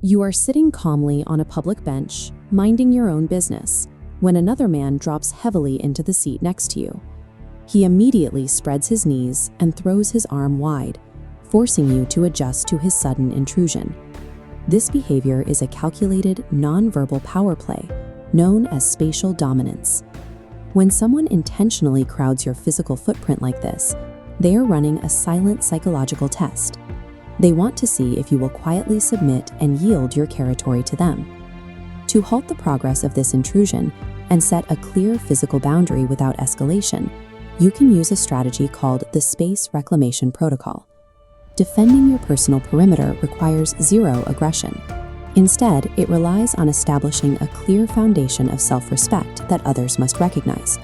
You are sitting calmly on a public bench, minding your own business, when another man drops heavily into the seat next to you. He immediately spreads his knees and throws his arm wide, forcing you to adjust to his sudden intrusion. This behavior is a calculated, non-verbal power play known as spatial dominance. When someone intentionally crowds your physical footprint like this, they are running a silent psychological test. They want to see if you will quietly submit and yield your territory to them. To halt the progress of this intrusion and set a clear physical boundary without escalation, you can use a strategy called the Space Reclamation Protocol. Defending your personal perimeter requires zero aggression. Instead, it relies on establishing a clear foundation of self-respect that others must recognize,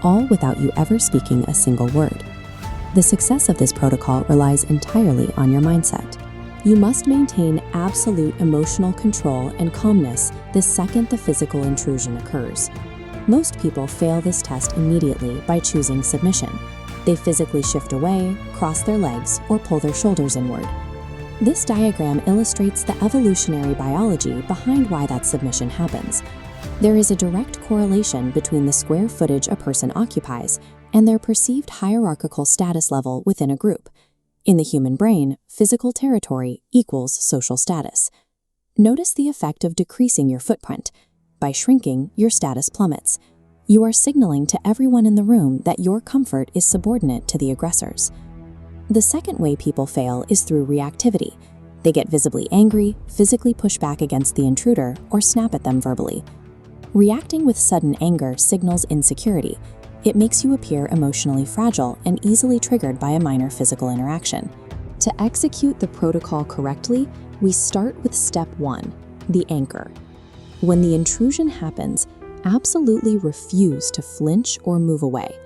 all without you ever speaking a single word. The success of this protocol relies entirely on your mindset. You must maintain absolute emotional control and calmness the second the physical intrusion occurs. Most people fail this test immediately by choosing submission. They physically shift away, cross their legs, or pull their shoulders inward. This diagram illustrates the evolutionary biology behind why that submission happens. There is a direct correlation between the square footage a person occupies and their perceived hierarchical status level within a group. In the human brain, physical territory equals social status. Notice the effect of decreasing your footprint. By shrinking, your status plummets. You are signaling to everyone in the room that your comfort is subordinate to the aggressor's. The second way people fail is through reactivity. They get visibly angry, physically push back against the intruder, or snap at them verbally. Reacting with sudden anger signals insecurity. It makes you appear emotionally fragile and easily triggered by a minor physical interaction. To execute the protocol correctly, we start with step 1, the anchor. When the intrusion happens, absolutely refuse to flinch or move away.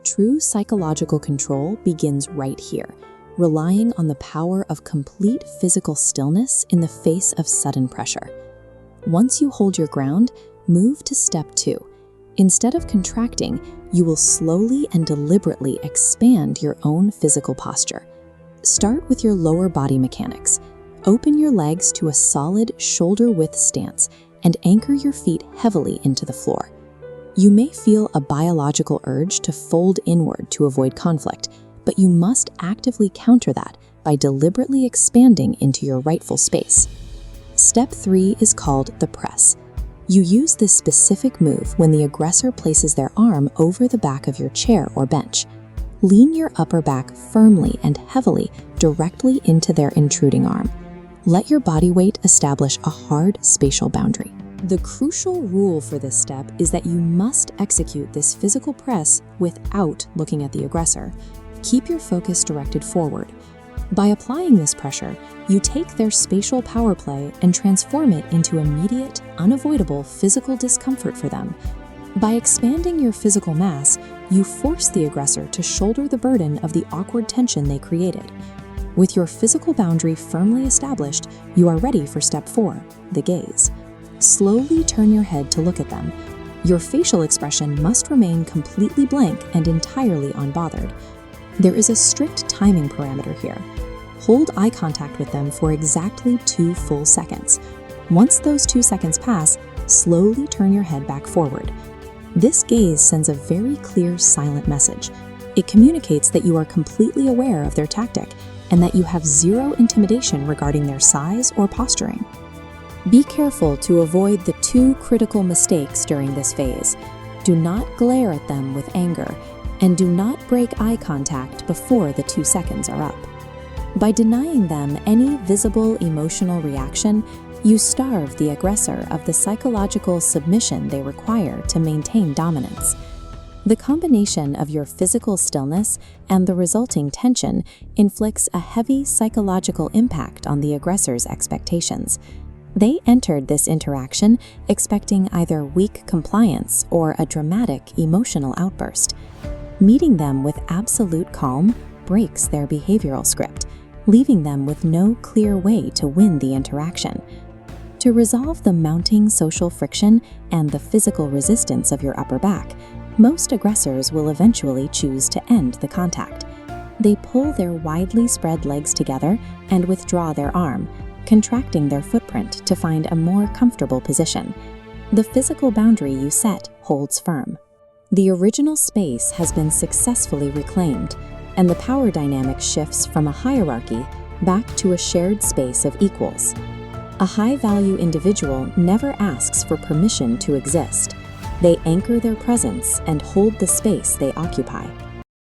True psychological control begins right here, relying on the power of complete physical stillness in the face of sudden pressure. Once you hold your ground, move to step 2. Instead of contracting, you will slowly and deliberately expand your own physical posture. Start with your lower body mechanics. Open your legs to a solid shoulder-width stance and anchor your feet heavily into the floor. You may feel a biological urge to fold inward to avoid conflict, but you must actively counter that by deliberately expanding into your rightful space. Step 3 is called the press. You use this specific move when the aggressor places their arm over the back of your chair or bench. Lean your upper back firmly and heavily directly into their intruding arm. Let your body weight establish a hard spatial boundary. The crucial rule for this step is that you must execute this physical press without looking at the aggressor. Keep your focus directed forward. By applying this pressure, you take their spatial power play and transform it into immediate, unavoidable physical discomfort for them. By expanding your physical mass, you force the aggressor to shoulder the burden of the awkward tension they created. With your physical boundary firmly established, you are ready for step 4, the gaze. Slowly turn your head to look at them. Your facial expression must remain completely blank and entirely unbothered. There is a strict timing parameter here. Hold eye contact with them for exactly 2 full seconds. Once those 2 seconds pass, slowly turn your head back forward. This gaze sends a very clear silent message. It communicates that you are completely aware of their tactic and that you have zero intimidation regarding their size or posturing. Be careful to avoid the 2 critical mistakes during this phase. Do not glare at them with anger, and do not break eye contact before the 2 seconds are up. By denying them any visible emotional reaction, you starve the aggressor of the psychological submission they require to maintain dominance. The combination of your physical stillness and the resulting tension inflicts a heavy psychological impact on the aggressor's expectations. They entered this interaction expecting either weak compliance or a dramatic emotional outburst. Meeting them with absolute calm breaks their behavioral script, leaving them with no clear way to win the interaction. To resolve the mounting social friction and the physical resistance of your upper back, most aggressors will eventually choose to end the contact. They pull their widely spread legs together and withdraw their arm, contracting their footprint to find a more comfortable position. The physical boundary you set holds firm. The original space has been successfully reclaimed, and the power dynamic shifts from a hierarchy back to a shared space of equals. A high-value individual never asks for permission to exist. They anchor their presence and hold the space they occupy.